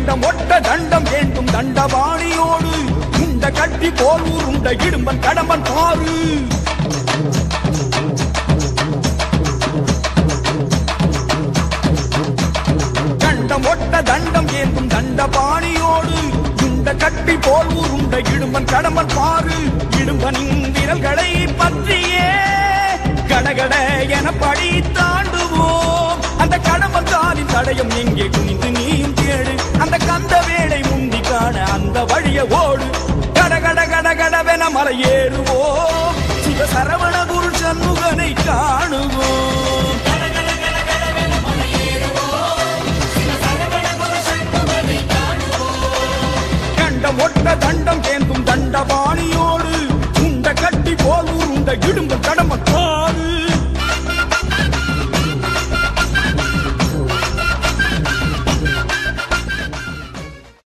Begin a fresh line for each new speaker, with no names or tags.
கண்டம் ஒட்ட தண்டம் வேண்டும் தண்டபாணியோடு உண்ட கட்டி போல் உருண்ட இடும்பன் கடம்பன் பாரு கண்டம் ஒட்ட தண்டம் வேண்டும் தண்டபாணியோடு உண்ட கட்டி போல் உருண்ட இடும்பன் கடம்பன் பாரு இடும்பனின் விரல்களை பற்றியே கடகட என படி தாண்டுவோம் அந்த கடம்பன் காலின் தடயம் எங்கே குனிந்து நீயும் தேடு அந்த கந்த வேளை முந்தி காண அந்த வழிய ஓடு கடகட கடகடவென மலை ஏறுவோம் சிவ சரவண குரு சண்முகனை காணுவோம் கண்டம் ஒட்ட தண்டம் கேந்தும் தண்டபா